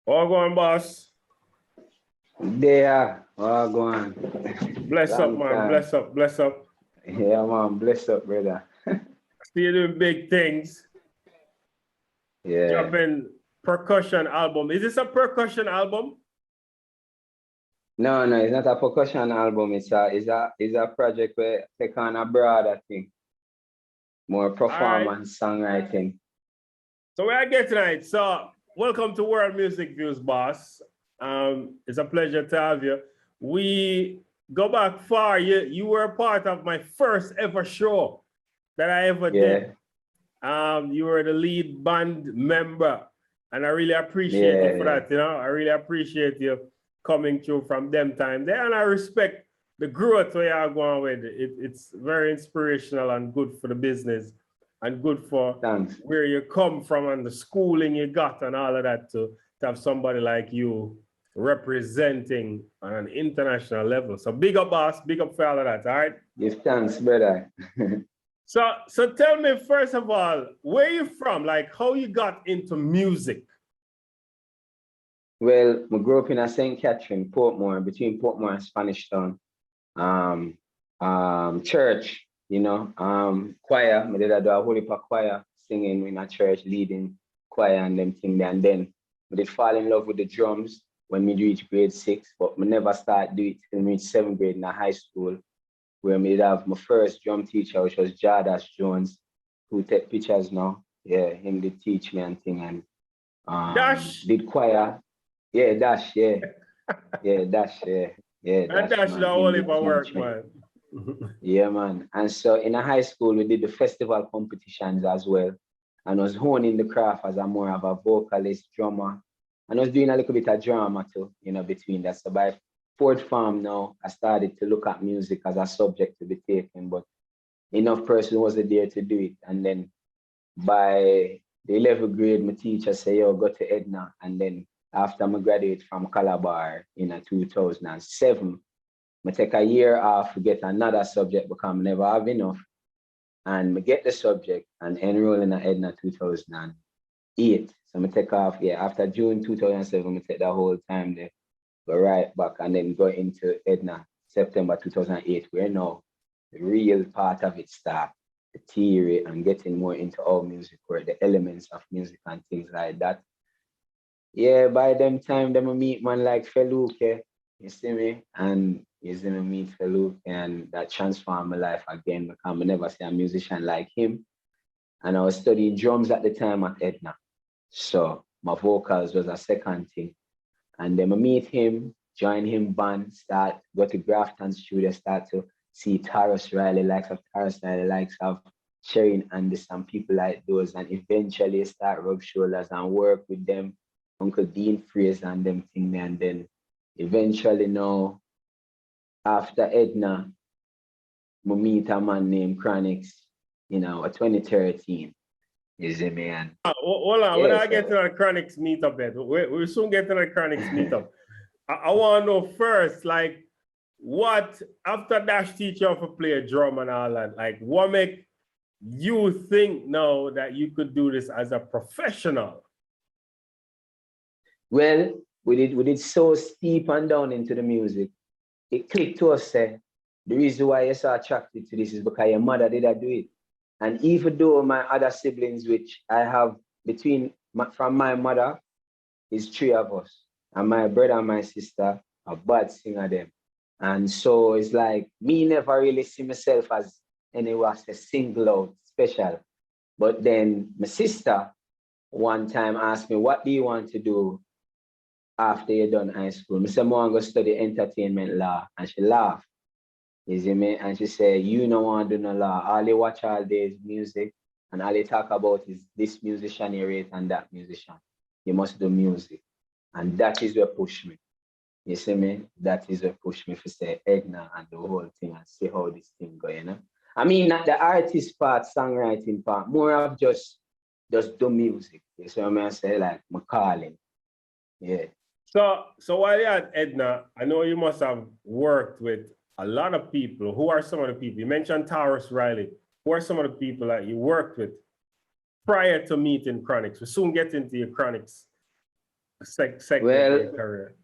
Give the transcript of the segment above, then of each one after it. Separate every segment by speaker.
Speaker 1: All going, boss.
Speaker 2: There, oh, go on.
Speaker 1: Bless up, man. Bless up, bless up.
Speaker 2: Yeah, man. Bless up, brother.
Speaker 1: Still doing big things.
Speaker 2: Yeah.
Speaker 1: Dropping percussion album. Is this a percussion album?
Speaker 2: No, it's not a percussion album. It's a project where take on a broader thing. More performance, songwriting.
Speaker 1: So where I get tonight. So welcome to World Music Views, boss. It's a pleasure to have you. We go back far. You were a part of my first ever show that I ever did. You were the lead band member, and I really appreciate you for that. You know, I really appreciate you coming through from them time there, and I respect the growth where you're going with it. It's very inspirational and good for the business, and good for where you come from and the schooling you got and all of that to have somebody like you representing on an international level. So big up, boss. Big up for all of that. All right.
Speaker 2: Give thanks, brother.
Speaker 1: So tell me, first of all, where you from? Like, how you got into music?
Speaker 2: Well, I grew up in St. Catherine, Portmore, between Portmore and Spanish Town. Church, you know, choir. I did do a whole heap of choir, singing in a church, leading choir and them thing there. And then I did fall in love with the drums when we reached grade 6, but I never started doing it till I reached 7th grade in a high school, where I did have my first drum teacher, which was Jardas Jones, who take pictures now. Yeah, him did teach me and thing, and
Speaker 1: Dash
Speaker 2: did choir. Yeah, Dash, yeah. Yeah, Dash, yeah. Yeah,
Speaker 1: and Dash the whole heap of work, man.
Speaker 2: Yeah, man. And so in a high school, we did the festival competitions as well. And I was honing the craft as a more of a vocalist, drummer. And I was doing a little bit of drama too, you know, between that. So by fourth form now, I started to look at music as a subject to be taken, but enough person wasn't there to do it. And then by the 11th grade, my teacher said, yo, go to Edna. And then after I graduated from Calabar in 2007, I take a year off to get another subject because I never have enough. And I get the subject and enroll in Edna 2008. So I take off, after June 2007, I take the whole time there, go right back and then go into Edna September 2008, where now the real part of it starts, the theory and getting more into all music, where the elements of music and things like that. Yeah, by them time, them I meet man like Feluke, you see me? And you see me meet Feluke, and that transformed my life again because I never see a musician like him. And I was studying drums at the time at Edna. So my vocals was a second thing. And then I meet him, join him band, go to Grafton Studio, start to see Taurus Riley, likes of Taurus Riley, likes of Sharon and some people like those, and eventually start rub shoulders and work with them, Uncle Dean Fraser and them thing there. And then eventually now, after Edna, we meet a man named Chronixx, you know, 2013. You see me? And
Speaker 1: hold on, when I get to the Chronixx meetup, we'll soon get to the Chronixx meetup. I want to know first, like, what, after Dash teach you how to play a drum and all that, like, what make you think now that you could do this as a professional?
Speaker 2: Well, we did so steep and down into the music. It clicked to us, the reason why you're so attracted to this is because your mother did do it. And even though my other siblings, which I have from my mother, is 3 of us. And my brother and my sister are bad singer them. And so it's like, me never really see myself as anyone to single out special. But then my sister one time asked me, what do you want to do after you're done high school? I said, I want to go study entertainment law. And she laughed. You see me? And she said, you don't want to do no law. All you watch all day is music. And all you talk about is this musician you rate and that musician. You must do music. And that is what pushed me. You see me? That is what pushed me to say Edna and the whole thing and see how this thing goes, you know? I mean, not the artist part, songwriting part, more of just do music. You see what I say? Like my calling. Yeah.
Speaker 1: So while you're at Edna, I know you must have worked with a lot of people. Who are some of the people? You mentioned Taurus Riley. Who are some of the people that you worked with prior to meeting Chronixx? We'll soon get into your Chronixx segment of
Speaker 2: Well,
Speaker 1: your career?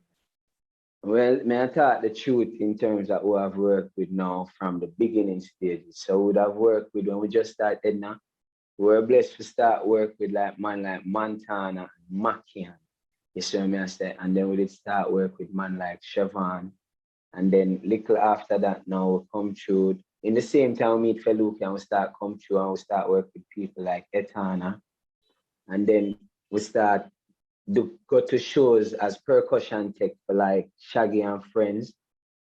Speaker 2: well, may I talk the truth in terms of who I've worked with now from the beginning stages. So would have worked with when we just started now. We were blessed to start work with like man like Montana and Makian. You see what I say? And then we did start work with man like Siobhan. And then little after that now we come through. In the same time we meet Feluke and we start come through and we start work with people like Etana. And then we start go to shows as percussion tech for like Shaggy and Friends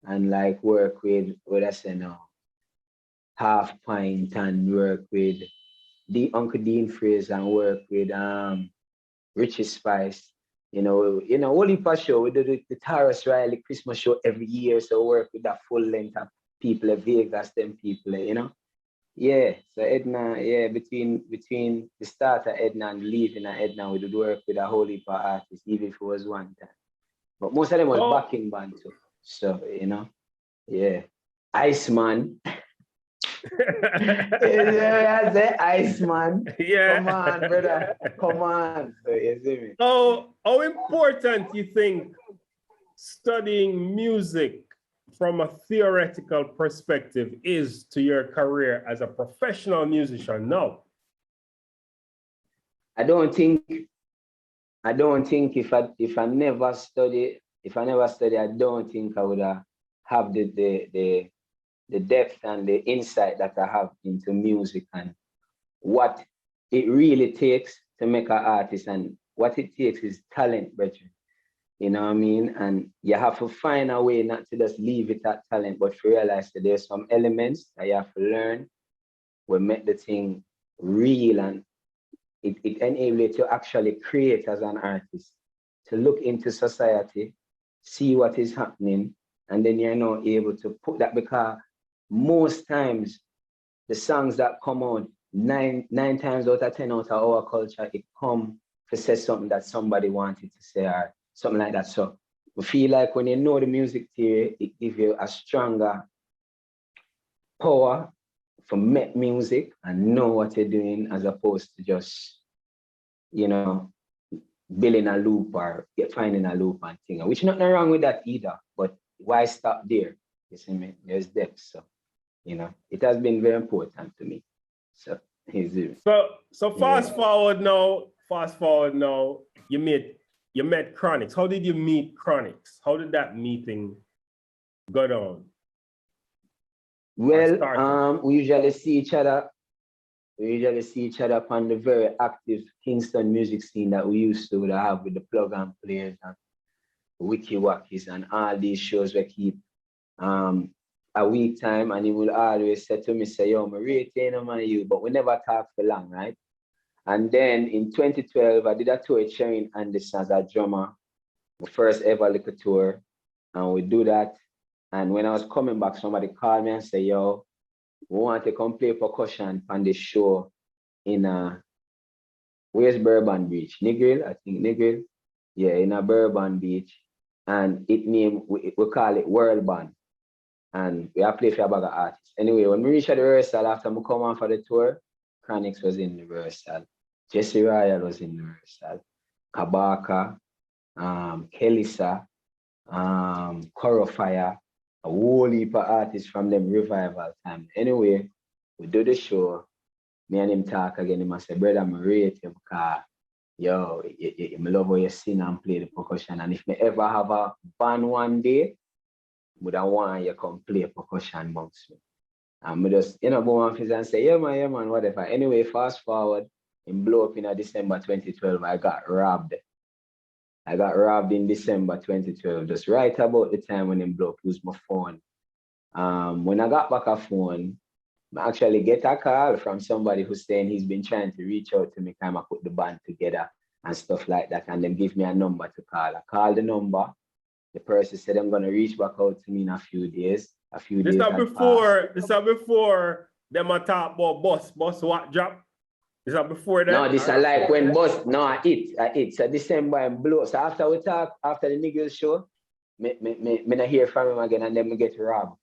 Speaker 2: and like work with what I say now, Half Pint and work with the Uncle Dean Fraser and work with Richie Spice. Whole heap of show. We do the Taurus Riley Christmas show every year, so work with that full length of people at Vegas, them people. Yeah, so Edna, yeah, between the start of Edna and leaving of Edna, we did work with a whole heap of artists, even if it was one time. But most of them was backing band too. So, yeah. Iceman. Yeah, I say Iceman.
Speaker 1: Yeah.
Speaker 2: Come on, brother. Come on. So, you see me?
Speaker 1: How important you think studying music from a theoretical perspective is to your career as a professional musician now?
Speaker 2: I don't think if I never study, I don't think I would have the depth and the insight that I have into music and what it really takes to make an artist, and what it takes is talent, brethren. You know what I mean? And you have to find a way not to just leave it at talent, but to realize that there's some elements that you have to learn will make the thing real, and it enables you to actually create as an artist, to look into society, see what is happening, and then you're now able to put that, because most times the songs that come out, nine times out of 10 out of our culture, it come to say something that somebody wanted to say or something like that. So we feel like when you know the music theory, it gives you a stronger power for make music and know what you're doing, as opposed to just, building a loop or finding a loop and thing. Which nothing wrong with that either, but why stop there? You see me? There's depth. So, it has been very important to me. So,
Speaker 1: so fast forward now, you met Chronixx. How did you meet Chronixx? How did that meeting go down?
Speaker 2: Well, we usually see each other. On the very active Kingston music scene that we used to have with the plug and players and Wiki Wackies and all these shows we keep a week time, and he will always say to me, yo, I'm rating on you, but we never talk for long, right? And then in 2012, I did a tour with Sharon Anderson as a drummer, the first ever little tour, and we do that. And when I was coming back, somebody called me and said, yo, we want to come play percussion on this show in where's Bourbon Beach? Negril, I think Negril. Yeah, in a Bourbon Beach. And we call it World Band. And we have played for a bag of artists. Anyway, when we reached the rehearsal, after we come on for the tour, Chronixx was in the rehearsal. Jesse Royal was in the rehearsal. Kabaka, Kelisa, Corofire, a whole heap of artists from them revival time. Anyway, we do the show. Me and him talk again. He must say, brother, I'm rate you because, yo, I love how you sing and play the percussion. And if me ever have a band one day, would I want you come play percussion amongst me. And we just, go on and say, yeah, man, whatever. Anyway, fast forward, in blow up in December 2012, I got robbed. In December 2012, just right about the time when him blow up, used my phone. When I got back a phone, I actually get a call from somebody who's saying he's been trying to reach out to me, kind of put the band together and stuff like that, and then give me a number to call. I called the number. The person said I'm gonna reach back out to me in a few days.
Speaker 1: This is before them a talk about bus what drop. Is that before that?
Speaker 2: No, this is like when bus. No, it's a December and blow. So after we talk, after the niggas show, me not hear from him again, and then me get robbed.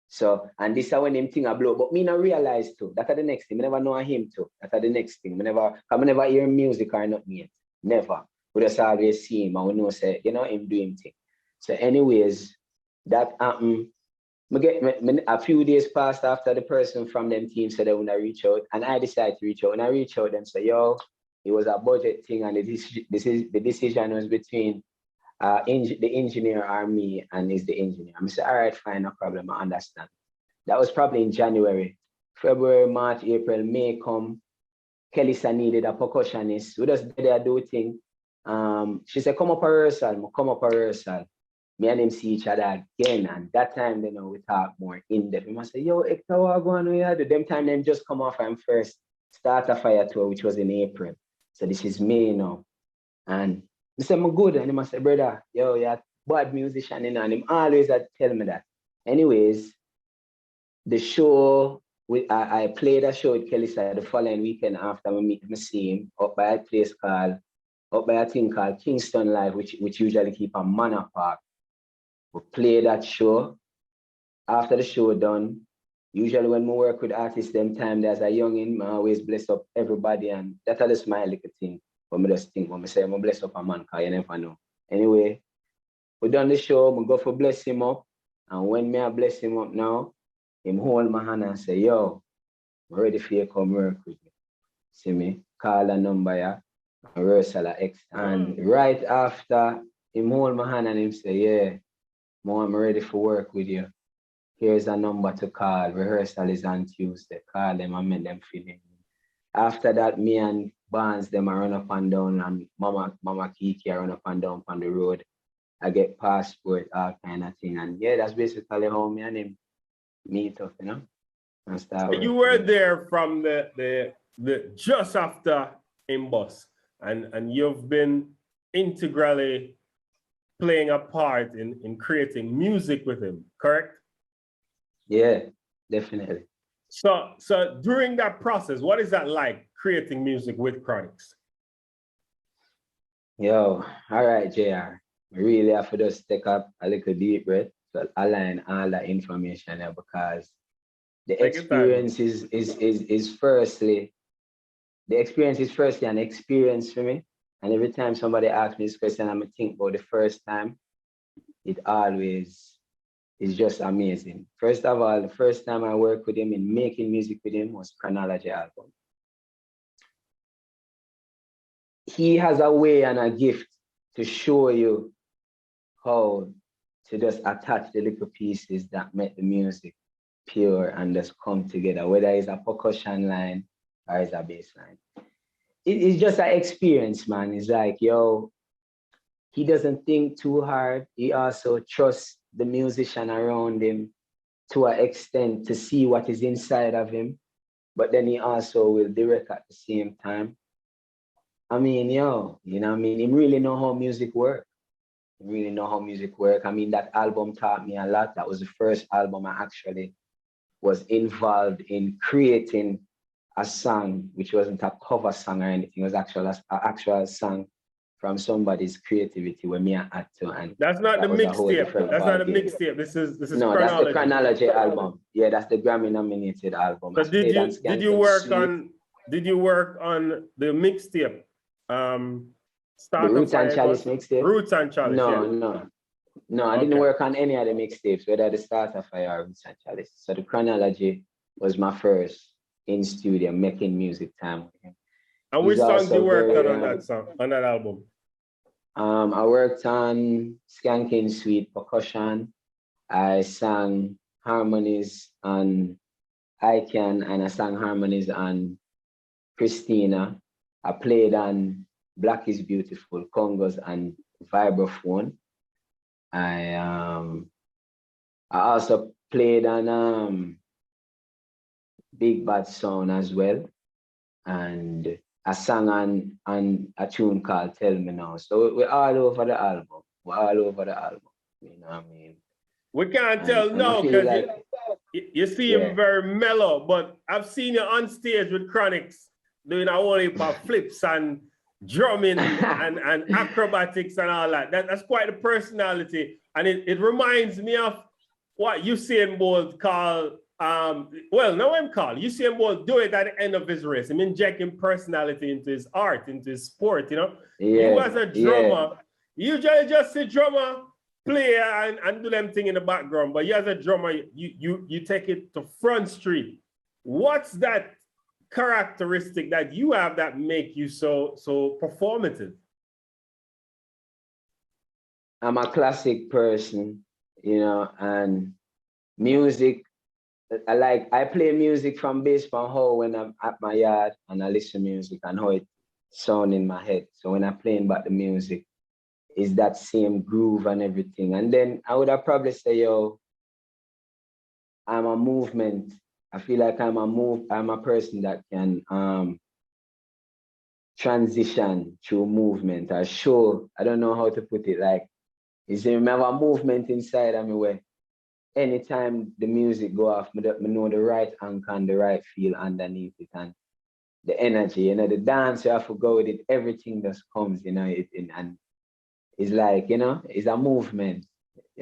Speaker 2: So, and this is when him thing a blow. But me not realize too. That's the next thing. Me never know him too. That's the next thing. I never hear music or nothing yet. Never. we just always see him and we know say, you know, him doing thing. So anyways, that happened. A few days passed after the person from them team said they want to reach out, and I decided to reach out. When I reached out, them say, yo, it was a budget thing, and the decision was between the engineer or me, and is the engineer. I said, all right, fine, no problem, I understand. That was probably in January. February, March, April, May come. Kelly needed a percussionist. We just did a do thing. She said, come up a rehearsal, come up a rehearsal. Me and him see each other again, and that time, you know, we talk more in depth. We must say, yo, Hector, what going on? Them time them just come off from first Starter Fire tour, which was in April. So this is May now. And he said, I'm good. And he must say, brother, yo, you're a bad musician, you know, and him always had to tell me that. Anyways, the show, I played a show with Kelly the following weekend after we see him up by a thing called Kingston Live, which usually keep a Manor Park. We play that show. After the show done, usually when we work with artists, them time there's a youngin, I always bless up everybody, and that's just my little thing. When I just think, when I say I'm bless up a man, because you never know. Anyway, we done the show, we go for bless him up, and when me I bless him up now, him hold my hand and say, yo, I'm ready for you to come work with me. See me? Call a number, yeah, rehearsal X. And right after, him hold my hand and him say, yeah, I'm ready for work with you. Here's a number to call. Rehearsal is on Tuesday. Call them and make them feel it. After that, me and Barnes, them I run up and down, and Mama Kiki I run up and down on the road. I get passport, all kind of thing. And yeah, that's basically how me and him meet up, you know. And start
Speaker 1: so you were there from the just after him bus, and you've been integrally playing a part in creating music with him, correct?
Speaker 2: Yeah, definitely.
Speaker 1: So during that process, what is that like, creating music with Chronixx?
Speaker 2: Yo, all right, JR. We really have to just take up a little deep breath to align all that information there, because the experience is firstly an experience for me. And every time somebody asks me this question, I'm think about the first time, it always is just amazing. First of all, the first time I worked with him in making music with him was Chronology album. He has a way and a gift to show you how to just attach the little pieces that make the music pure and just come together, whether it's a percussion line or it's a bass line. It's just an experience, man. It's like, yo, he doesn't think too hard. He also trusts the musician around him to an extent to see what is inside of him, but then he also will direct at the same time. I mean, yo, you know what I mean? He really know how music works. He really know how music works. I mean, that album taught me a lot. That was the first album I actually was involved in creating a song, which wasn't a cover song or anything. It was actual an actual song from somebody's creativity where me I had to. And
Speaker 1: that's not the mixtape. That's not a mixtape. This is
Speaker 2: no,
Speaker 1: Chronology.
Speaker 2: That's the Chronology album. Yeah, that's the Grammy nominated album.
Speaker 1: So did you work on the mixtape?
Speaker 2: The Roots and Chalice mixtape?
Speaker 1: Roots and Chalice.
Speaker 2: No, I didn't work on any of the mixtapes, whether the Starter Fire or Roots and Chalice. So the Chronology was my first in studio making music time with him.
Speaker 1: And which songs you worked on that album?
Speaker 2: I worked on Skanking Sweet percussion. I sang harmonies on I Can, and I sang harmonies on Christina. I played on Black is Beautiful, congos, and vibraphone. I also played on Big Bad Sound as well, and I sang on a tune called Tell Me Now. So we're all over the album. We're all over the album. You know what I mean?
Speaker 1: We can't tell now because like, you seem very mellow, but I've seen you on stage with Chronixx doing a whole heap of flips and drumming and acrobatics and all that. That's quite a personality. And it reminds me of what Usain Bolt called well, now I'm called. You see him both do it at the end of his race. I'm injecting personality into his art, into his sport, you know.
Speaker 2: Yeah,
Speaker 1: You as a drummer, you just see drummer play and do them thing in the background, but you as a drummer, you take it to front street. What's that characteristic that you have that make you so performative?
Speaker 2: I'm a classic person, you know, and music, I play music from bass from how when I'm at my yard and I listen to music and how it sound in my head. So when I'm playing back the music, it's that same groove and everything. And then I would have probably say, yo, I'm a movement. I feel like I'm a person that can transition through movement or show. I don't know how to put it. Like, is there a movement inside of me where anytime the music go off, me know the right anchor and the right feel underneath it and the energy, you know, the dance you have to go with it, everything just comes, you know, and it's like, you know, it's a movement.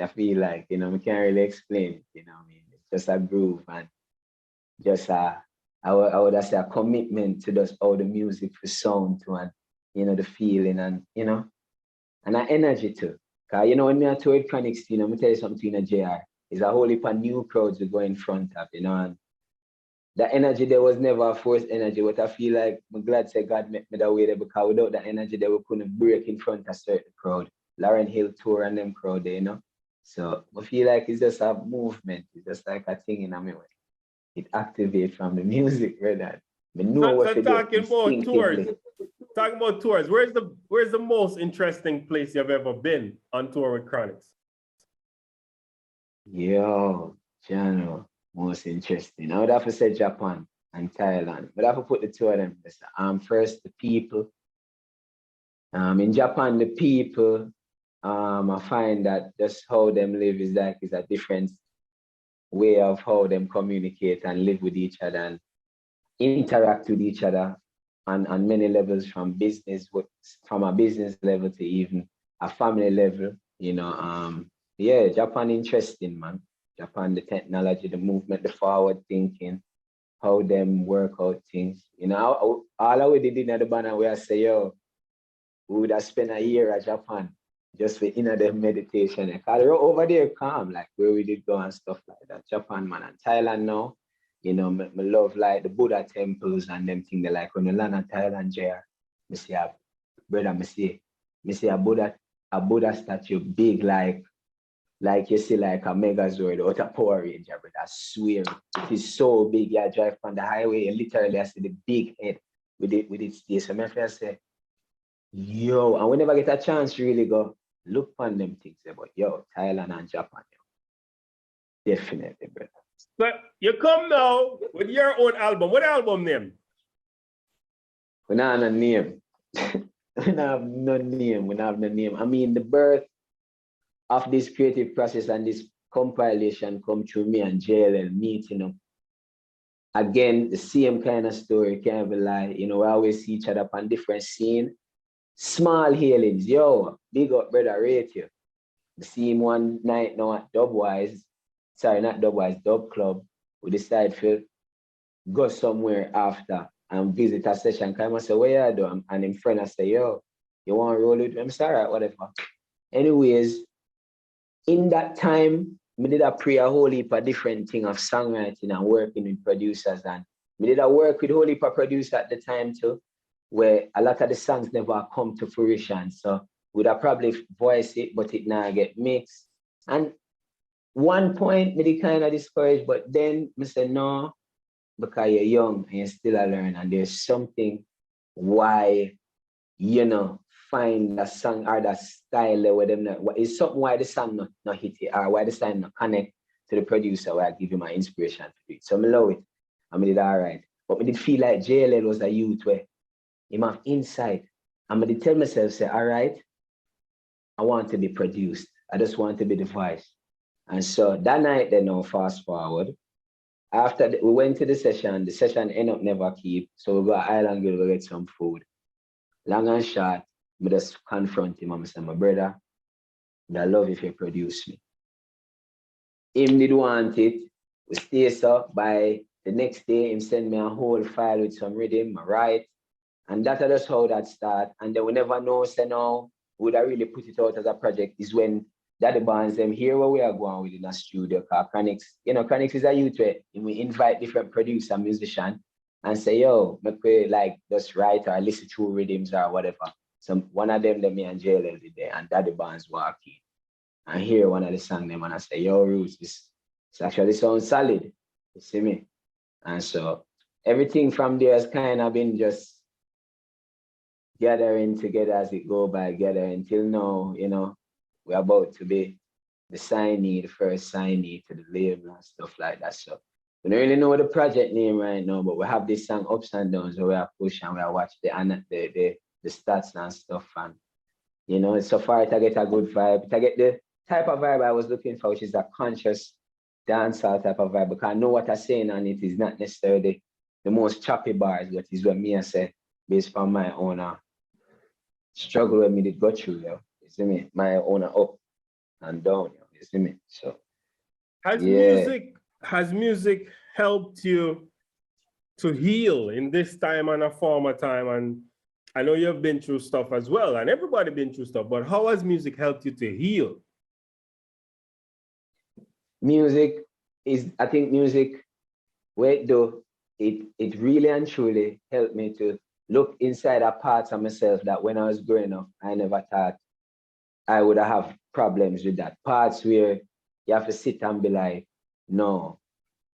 Speaker 2: I feel like, you know, we can't really explain it, you know what I mean? It's just a groove and just I would say a commitment to just how the music for sound to and, you know, the feeling and, you know, and an energy too. Cause you know, when I told Chronixx, you know, let me tell you something in a JR. It's a whole heap of new crowds we go in front of, you know, and the energy there was never a forced energy. But I feel like I'm glad say God met me that way there because without that energy they we couldn't break in front of certain crowd. Lauren Hill tour and them crowd there, you know. So I feel like it's just a movement, it's just like a thing in a way. It activates from the music, rather. I know what to do instinctively.
Speaker 1: Talking about tours, where's the most interesting place you've ever been on tour with Chronixx?
Speaker 2: Yo, Jano, most interesting. I would have to say Japan and Thailand, but I have to put the two of them. First, the people. In Japan, the people, I find that just how them live is a different way of how them communicate and live with each other and interact with each other on many levels from a business level to even a family level, you know. Yeah, Japan interesting, man. Japan, the technology, the movement, the forward thinking, how them work out things. You know, all we did in the banner where I say, yo, we would have spent a year at Japan just for inner the meditation. Because over there calm, like where we did go and stuff like that. Japan, man, and Thailand now. You know, me love like the Buddha temples and them things. They like when you land in Thailand, jail, me see a brother, me see a Buddha statue big like you see like a Megazord or a Power Ranger, but I swear it is so big. You drive on the highway and literally I see the big head with its face. So my friend say, yo, and we never get a chance to really go look on them things about yo, Thailand and Japan. Yo. Definitely, brother.
Speaker 1: But you come now with your own album. What album name?
Speaker 2: We don't have a name. We don't have no name. We don't have no name. I mean, the birth of this creative process and this compilation come through me and JLL meeting up. Again, the same kind of story, can't be lie. You know, we always see each other on different scene. Small healings. Yo, big up, brother, rate you. The same one night now at Dubwise. Sorry, not Dubwise, Dub Club. We decide to go somewhere after and visit a session. Come and say, where you do? And in friend I say, yo, you want to roll with me? I'm sorry, whatever. Anyways, in that time, I did a pray a whole heap of different thing of songwriting and working with producers. And I did a work with a whole heap of producers at the time too, where a lot of the songs never come to fruition. So would I probably voice it, but it now get mixed. And one point, me kind of discouraged, but then I said, no, because you're young and you're still a learner, and there's something why, you know, find a song or that style where them not, it's something why the song not hit it or why the song not connect to the producer where I give you my inspiration to do it. So I love it. I did all right. But I did feel like JLL was a youth where he have insight. And I did tell myself, say, all right, I want to be produced. I just want to be the voice. And so that night, then now fast forward. After we went to the session ended up never keep. So we go to Island Grill to get some food. Long and short, I just confront him and I say, my brother, I love if you produce me. Him did want it, We stay so by the next day, him send me a whole file with some rhythm, I write. And that's just how that start. And then we never know, say now, would I really put it out as a project is when Daddy Barnes them hear where we are going with in a studio called Chronixx. You know, Chronixx is a youth where we invite different producer, musician, and say, yo, make we like just write or listen to rhythms or whatever. So one of them, me and JLL did there, and Daddy Barnes walk in. And hear one of the song them and I say, yo, Roots, this actually sounds solid. You see me? And so everything from there has kind of been just gathering together as it go by, gathering until now, you know, we're about to be the signee, the first signee to the label and stuff like that. So we don't really know the project name right now, but we have this song Ups and Downs where we are pushing and we are watching the stats and stuff. And you know, so far to get a good vibe, to get the type of vibe I was looking for, which is a conscious dancehall type of vibe, because I know what I'm saying and it is not necessarily the most choppy bars, but is what me I say based on my own struggle with me to go through, you see me, my own up and down, you see me. So
Speaker 1: Has music helped you to heal in this time and a former time? And I know you've been through stuff as well, and everybody been through stuff, but how has music helped you to heal?
Speaker 2: I think music, where it do, it really and truly helped me to look inside a part of myself that when I was growing up, I never thought I would have problems with that. Parts where you have to sit and be like, no,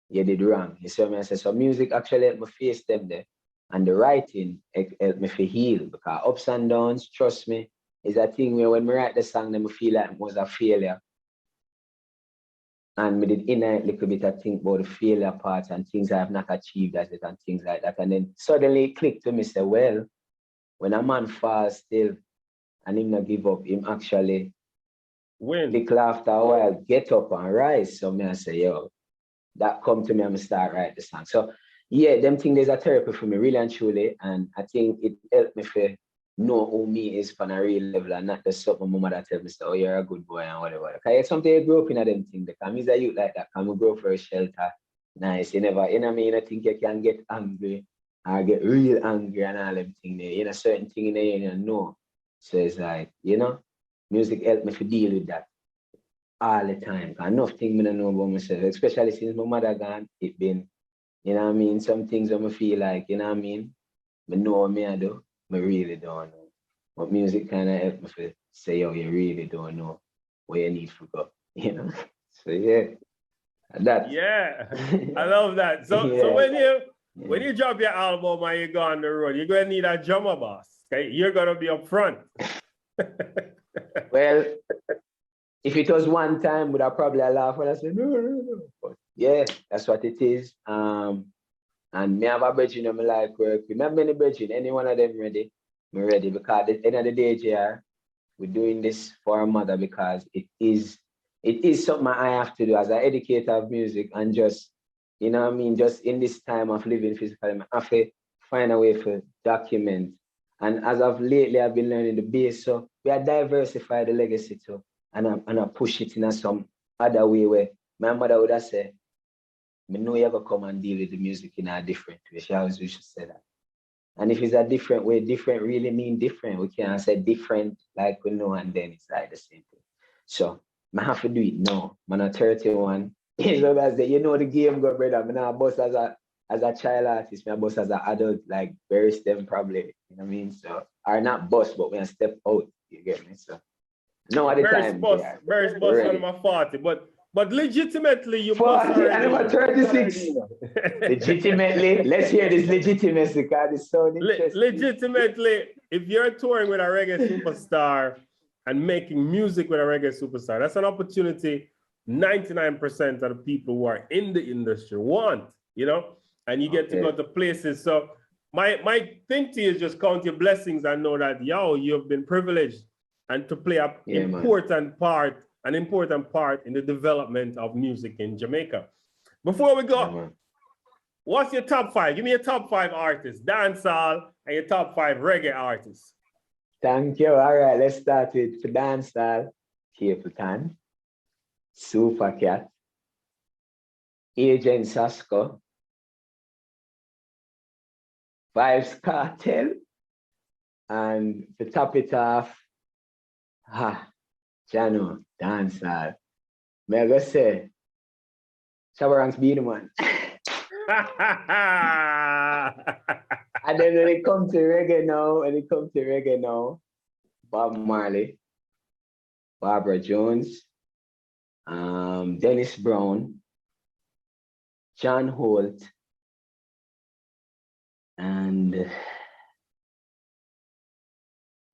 Speaker 2: you did wrong. You see what I say? So music actually helped me face them there. And the writing helped me to heal, because ups and downs, trust me, is a thing where when I write the song, then I feel like it was a failure. And we did in a little bit of think about the failure part and things I have not achieved as it and things like that. And then suddenly it clicked to me, say, well, when a man falls still and him not give up, him actually little after a while get up and rise. So me I say, yo, that come to me and I start write the song. So yeah, them things there's a therapy for me, really and truly. And I think it helped me to know who me is on a real level and not just something my mother tell me, so, oh, you're a good boy and whatever. Because it's something you grow up in them things. Because I'm a youth like that. Can we grow for a shelter? Nice. You never, you know what I mean? I think you can get angry or get real angry and all them things there. You know, certain thing in there you know. So it's like, you know, music helped me to deal with that all the time. Enough things I don't know about myself, especially since my mother gone, it been, you know what I mean? Some things I feel like, you know what I mean? I know what I do, I really don't know. But music kind of helped me to say, yo, you really don't know where you need to go, you know? So yeah, that.
Speaker 1: Yeah, I love that. So
Speaker 2: Yeah.
Speaker 1: so when you drop your album and you go on the road, you're gonna need a drummer boss. Okay, you're gonna be up front.
Speaker 2: Well, if it was one time, would I probably laugh when I said no. But yeah, that's what it is. And me have a brethren in my life work. We have many brethren, any one of them ready. Me ready, because at the end of the day, JR, we're doing this for our mother because it is something I have to do as an educator of music, and just, you know what I mean, just in this time of living physically, I have to find a way to document. And as of lately, I've been learning the bass, so we are diversify the legacy too. And I push it in some other way where my mother would have said, I know you ever come and deal with the music in a different way. She always used to say that. And if it's a different way, different really mean different. We can't say different like we know and then it's like the same thing. So I have to do it now. I'm not 31. You know the game go, brother. I'm not boss as a child artist, I'm boss as an adult, like very STEM probably. You know what I mean? So or not boss, but when I step out, you get me? So no at the time.
Speaker 1: Very boss on my 40, but legitimately you
Speaker 2: 40,
Speaker 1: already.
Speaker 2: and I'm 36. Legitimately, let's hear this legitimacy, because it's so interesting.
Speaker 1: Legitimately, if you're touring with a reggae superstar and making music with a reggae superstar, that's an opportunity 99% of the people who are in the industry want, you know, and you get to go to places. So my thing to you is just count your blessings and know that, yo, you've been privileged and to play an important part in the development of music in Jamaica. Before we go, what's your top 5? Give me your top 5 artists, dancehall, and your top 5 reggae artists.
Speaker 2: Thank you. All right, let's start with for dancehall. Capleton, Super Cat, Agent Sasko, Vibes Cartel, and to top it off, Jano, dancehall. May I go say, Shabaranks be the man. And then when it comes to reggae now, Bob Marley, Barbara Jones, Dennis Brown, John Holt, and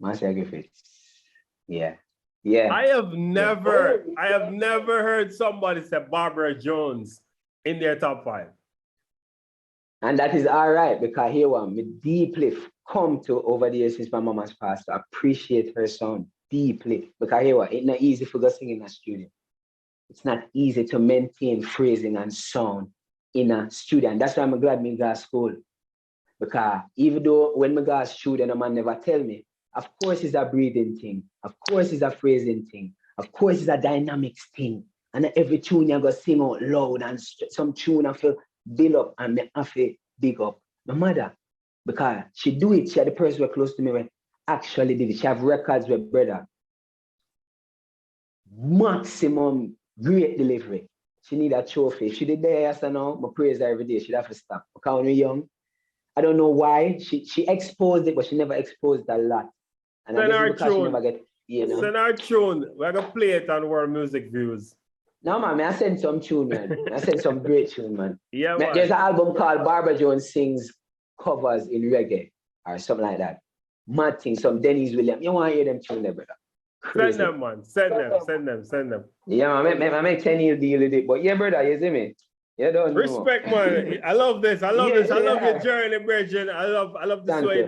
Speaker 2: Marcia Griffiths. Yeah.
Speaker 1: I have never heard somebody say Barbara Jones in their top 5.
Speaker 2: And that is all right, because here one, me deeply come to over the years since my mama's passed to appreciate her sound deeply. Because here what, it's not easy for us sing in a studio. It's not easy to maintain phrasing and sound in a studio. And that's why I'm glad me go to school. Because even though when me go to studio, no man never tell me, of course it's a breathing thing. Of course it's a phrasing thing. Of course it's a dynamics thing. And every tune you go sing out loud, and some tune I feel build up, and me have to big up my mother, because she do it. She had the person who was close to me when actually did it. She have records with brother. Maximum great delivery. She need a trophy. She did there yes and now, my praise her every day. She'd have to stop. Because when we're young, I don't know why. She exposed it, but she never exposed a lot. And I guess because she never get,
Speaker 1: Send our tune. We're gonna play it on World Music Views.
Speaker 2: No, man, I sent some tune, man. I sent some great tune, man.
Speaker 1: Yeah, man.
Speaker 2: There's an album called Barbara Jones Sings Covers in Reggae or something like that. Mad thing, some Dennis Williams. You want to hear them tune there, brother? Crazy.
Speaker 1: Send them, man. Send them.
Speaker 2: Yeah, man, I make 10 years deal with it. But yeah, brother, you see me? You don't know.
Speaker 1: Respect, man. I love this. I love your journey, Bridget. I love this way.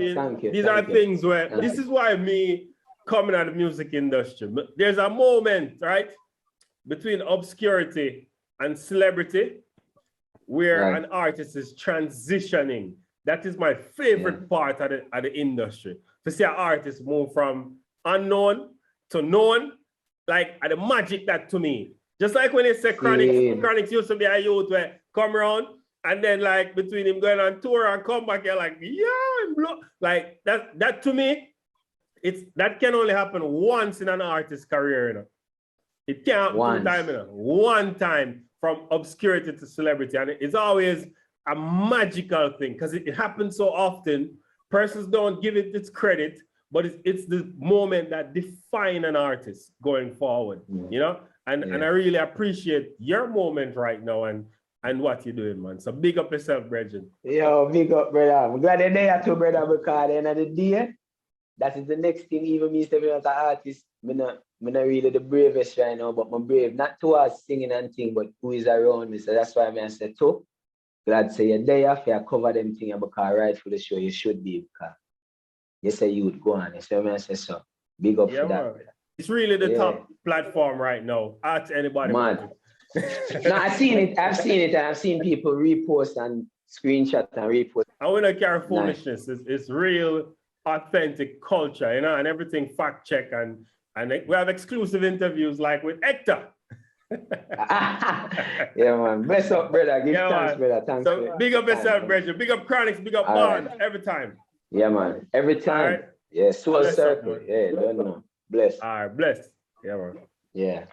Speaker 1: These are things where this is why me coming out of the music industry. There's a moment, right, between obscurity and celebrity where an artist is transitioning. That is my favorite part of the industry. To see an artist move from unknown to known, like the magic that to me. Just like when they say Chronixx used to be a youth where come around and then like between him going on tour and come back, you're like, yeah, like that to me, that can only happen once in an artist's career, you know. It can't two times, you know. One time from obscurity to celebrity. And it's always a magical thing because it happens so often. Persons don't give it its credit, but it's the moment that defines an artist going forward, you know? And I really appreciate your moment right now and what you're doing, man. So big up yourself, Bridget.
Speaker 2: Yo, big up, brother. I'm glad you're there too, brother, because at the end of the day, that is the next thing. Even me stepping as an artist, I'm not really the bravest right now, but I'm brave, not towards singing and thing, but who is around me. So that's why I say, too, glad to say you're there, if you cover them things, because right for the show, you should be, because you say you would go on. So I say, so big up for that, brother.
Speaker 1: It's really the top platform right now. Ask anybody.
Speaker 2: Man. No, I've seen it, and I've seen people repost and screenshot and repost.
Speaker 1: I want to carry foolishness. It's real, authentic culture, you know, and everything fact check and we have exclusive interviews like with Hector.
Speaker 2: Yeah, man. Bless up, brother. Give thanks, brother. Thanks.
Speaker 1: So big up yourself, brother. Big up Chronixx, big up Bond every time.
Speaker 2: Yeah, man. Every time. Right. Yeah, Soul Circle. Yeah, don't know. Bless.
Speaker 1: All right, bless. Yeah, man.
Speaker 2: Yeah.